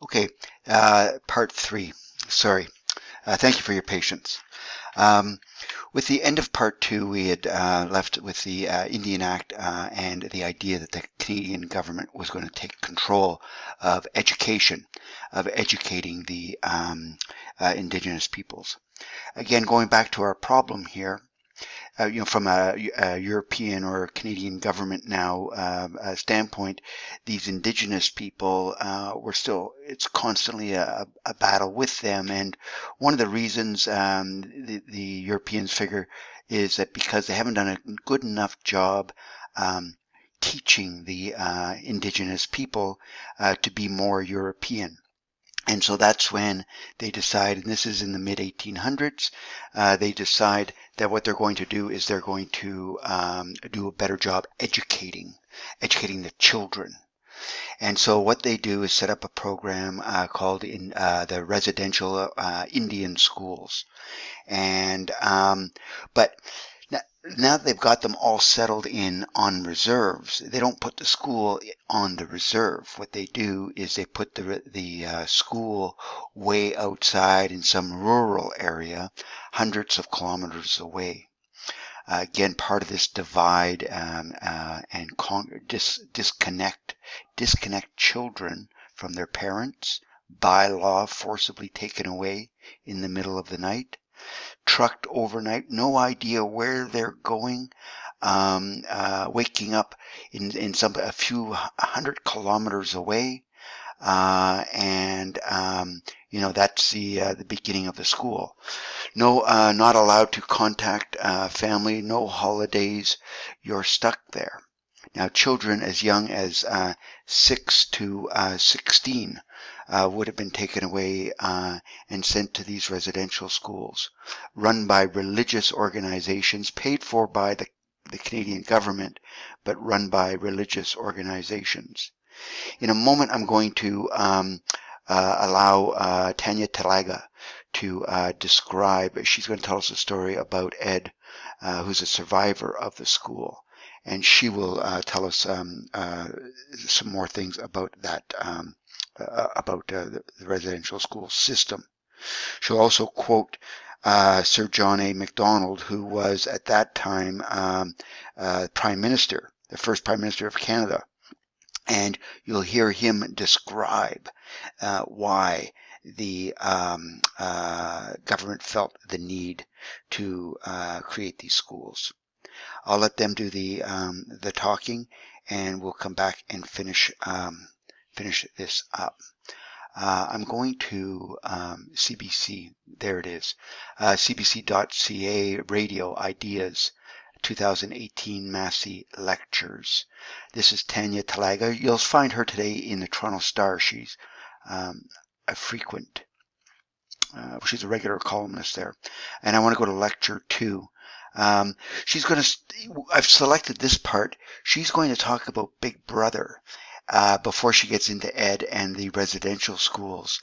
Okay, part three. Sorry. Thank you for your patience. Um, with the end of part two, we had left with the Indian Act and the idea that the Canadian government was going to take control of education, of educating the Indigenous peoples. Again, going back to our problem here, from a European or Canadian government now standpoint, these Indigenous people it's constantly a battle with them. And one of the reasons the Europeans figure is that because they haven't done a good enough job teaching the Indigenous people to be more European. And so that's when they decide, and this is in the mid 1800s, they decide that what they're going to do is they're going to do a better job educating the children. And so what they do is set up a program called the residential Indian schools. And but now that they've got them all settled in on reserves, they don't put the school on the reserve. What they do is they put the school way outside in some rural area, hundreds of kilometers away. Again, part of this divide and disconnect children from their parents, by law forcibly taken away in the middle of the night, trucked overnight, no idea where they're going, waking up in a few hundred kilometers away, and that's the beginning of the school. No, not allowed to contact family, no holidays. You're stuck there. Now, children as young as 6 to 16 would have been taken away and sent to these residential schools, run by religious organizations, paid for by the Canadian government, but run by religious organizations. In a moment, I'm going to allow Tanya Talaga to describe. She's going to tell us a story about Ed, who's a survivor of the school. And she will tell us some more things about that, about the residential school system. She'll also quote Sir John A. Macdonald, who was at that time Prime Minister, the first Prime Minister of Canada. And you'll hear him describe why the government felt the need to create these schools. I'll let them do the talking, and we'll come back and finish this up. I'm going to CBC. There it is. CBC.ca Radio Ideas 2018 Massey Lectures. This is Tanya Talaga. You'll find her today in the Toronto Star. She's a frequent. She's a regular columnist there. And I want to go to lecture 2. She's going to, I've selected this part. She's going to talk about Big Brother before she gets into Ed and the residential schools.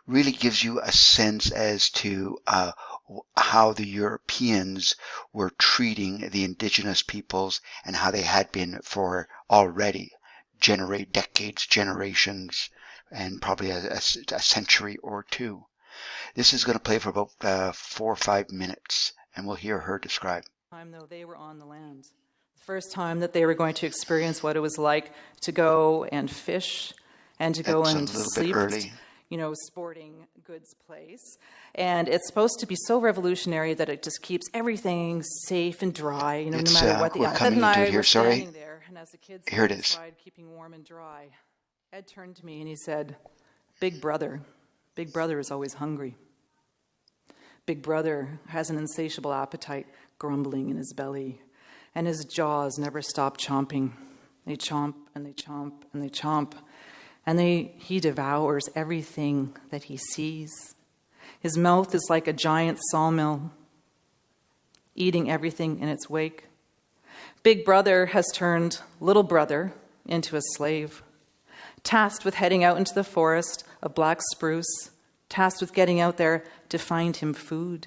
Really gives you a sense as to how the Europeans were treating the Indigenous peoples and how they had been for already decades, generations, and probably a century or two. This is going to play for about 4 or 5 minutes, and we'll hear her describe. Though they were on the land, the first time that they were going to experience what it was like to go and fish and to go and sleep, sporting goods place. And it's supposed to be so revolutionary that it just keeps everything safe and dry, no matter what the Ed and I were standing there, and as the kids here it inside, keeping warm and dry, Ed turned to me and he said, Big Brother is always hungry. Big Brother has an insatiable appetite grumbling in his belly, and his jaws never stop chomping. They chomp and they chomp and they chomp, and he devours everything that he sees. His mouth is like a giant sawmill, eating everything in its wake. Big Brother has turned Little Brother into a slave, tasked with heading out into the forest of black spruce, tasked with getting out there to find him food.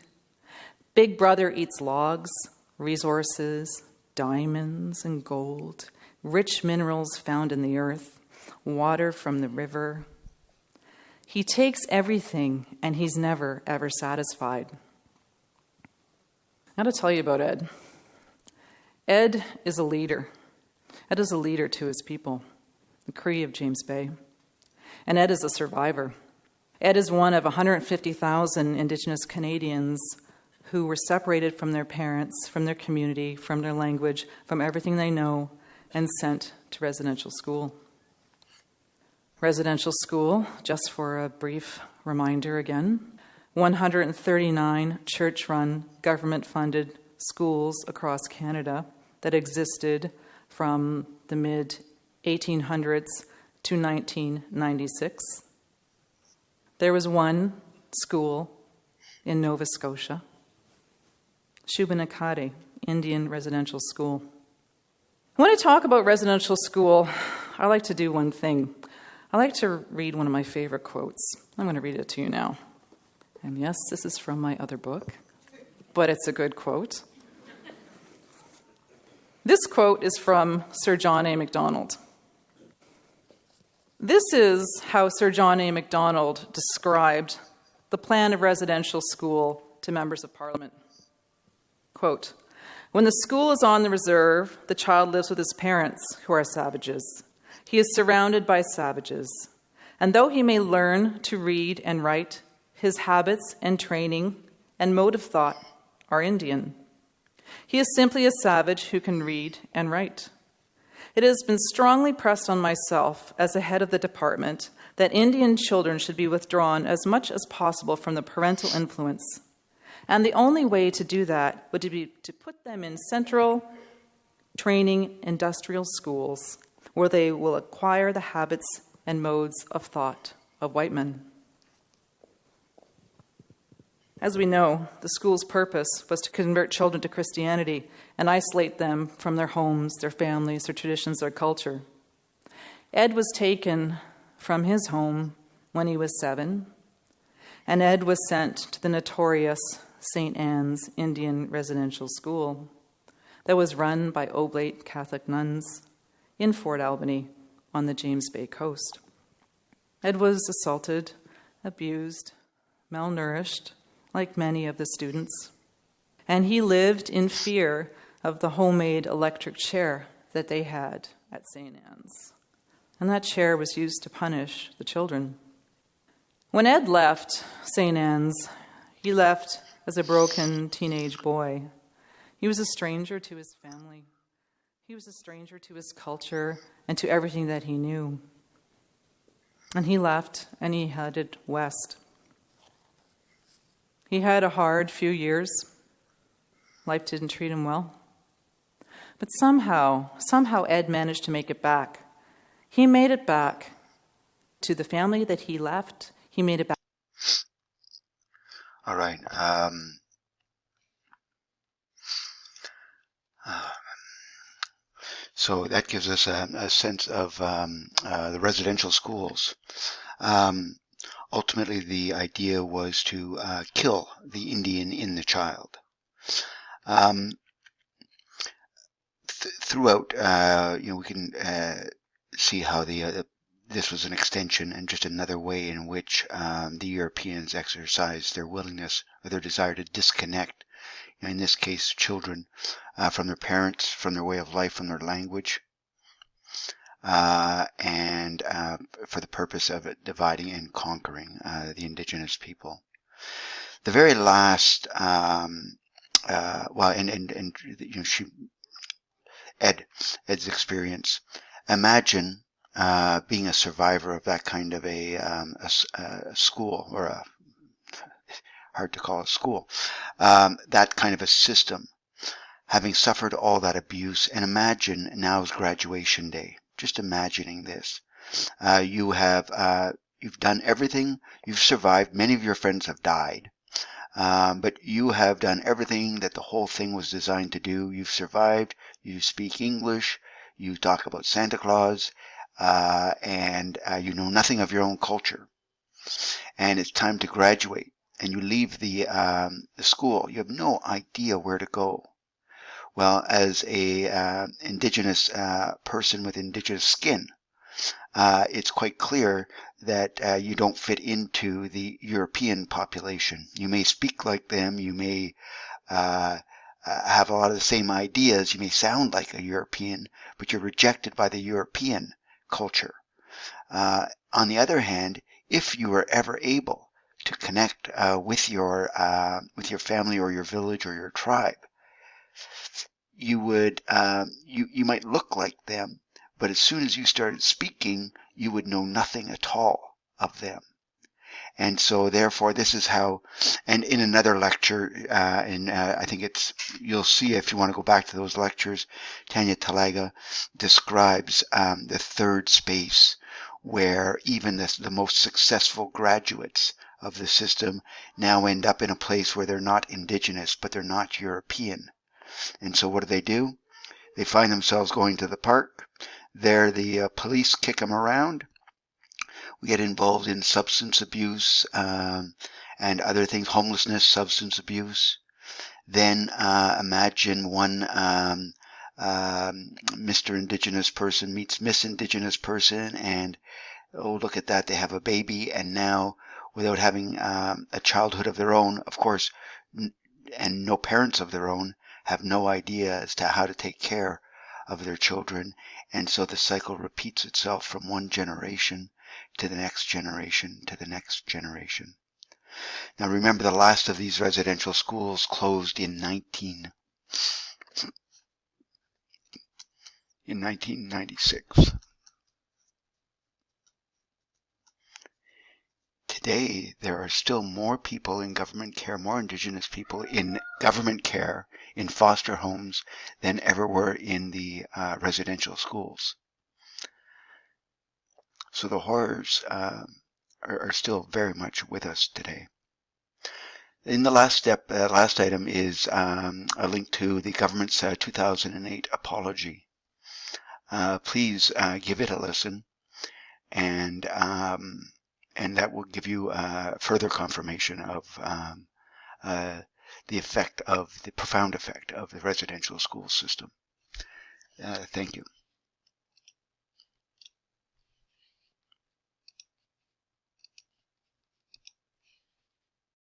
Big Brother eats logs, resources, diamonds and gold, rich minerals found in the earth, water from the river, He takes everything, and he's never, ever satisfied. I got to tell you about Ed. Ed is a leader. Ed is a leader to his people, the Cree of James Bay. And Ed is a survivor. Ed is one of 150,000 Indigenous Canadians who were separated from their parents, from their community, from their language, from everything they know, and sent to residential school. Residential school, just for a brief reminder again, 139 church-run, government-funded schools across Canada that existed from the mid-1800s to 1996. There was one school in Nova Scotia, Shubenacadie Indian Residential School. When I talk about residential school, I like to do one thing. I like to read one of my favorite quotes. I'm going to read it to you now. And yes, this is from my other book, but it's a good quote. This quote is from Sir John A. Macdonald. This is how Sir John A. Macdonald described the plan of residential school to members of Parliament. Quote, "When the school is on the reserve, the child lives with his parents, who are savages. He is surrounded by savages. And though he may learn to read and write, his habits and training and mode of thought are Indian. He is simply a savage who can read and write. It has been strongly pressed on myself as the head of the department that Indian children should be withdrawn as much as possible from the parental influence. And the only way to do that would be to put them in central training industrial schools where they will acquire the habits and modes of thought of white men." As we know, the school's purpose was to convert children to Christianity and isolate them from their homes, their families, their traditions, their culture. Ed was taken from his home when he was 7, and Ed was sent to the notorious St. Anne's Indian Residential School that was run by Oblate Catholic nuns in Fort Albany on the James Bay coast. Ed was assaulted, abused, malnourished, like many of the students, and he lived in fear of the homemade electric chair that they had at St. Anne's. And that chair was used to punish the children. When Ed left St. Anne's, he left as a broken teenage boy. He was a stranger to his family. He was a stranger to his culture and to everything that he knew. And he left and he headed west. He had a hard few years. Life didn't treat him well. But somehow Ed managed to make it back. He made it back to the family that he left. He made it back. All right. So that gives us a sense of the residential schools. Ultimately, the idea was to kill the Indian in the child. Throughout, we can see how this was an extension and just another way in which the Europeans exercised their willingness or their desire to disconnect, in this case, children from their parents, from their way of life, from their language, and for the purpose of dividing and conquering the Indigenous people. The very last, Ed's experience. Imagine being a survivor of that kind of a school, or hard to call a school, that kind of a system, having suffered all that abuse. And imagine now's graduation day. Just imagining this. You've done everything. You've survived. Many of your friends have died. But you have done everything that the whole thing was designed to do. You've survived. You speak English. You talk about Santa Claus. And you know nothing of your own culture. And it's time to graduate. And you leave the school. You have no idea where to go. Well, as a Indigenous person with Indigenous skin, it's quite clear that you don't fit into the European population. You may speak like them, you may have a lot of the same ideas, you may sound like a European, but you're rejected by the European culture. On the other hand, if you were ever able to connect with your family or your village or your tribe, you would you might look like them, but as soon as you started speaking, you would know nothing at all of them. And so therefore this is how, and in another lecture, I think you'll see if you want to go back to those lectures, Tanya Talaga describes the third space, where even the most successful graduates of the system now end up in a place where they're not Indigenous, but they're not European. And so what do? They find themselves going to the park. There the police kick them around. We get involved in substance abuse and other things, homelessness, substance abuse. Then imagine one Mr. Indigenous person meets Miss Indigenous person, and oh, look at that, they have a baby, and now without having a childhood of their own, of course, and no parents of their own, have no idea as to how to take care of their children. And so the cycle repeats itself from one generation to the next generation to the next generation. Now remember, the last of these residential schools closed in 1996. Today, there are still more people in government care, more Indigenous people in government care in foster homes than ever were in the residential schools. So the horrors are still very much with us today. In the last step, last item is a link to the government's 2008 apology. Please give it a listen, and that will give you further confirmation of the profound effect of the residential school system. Thank you.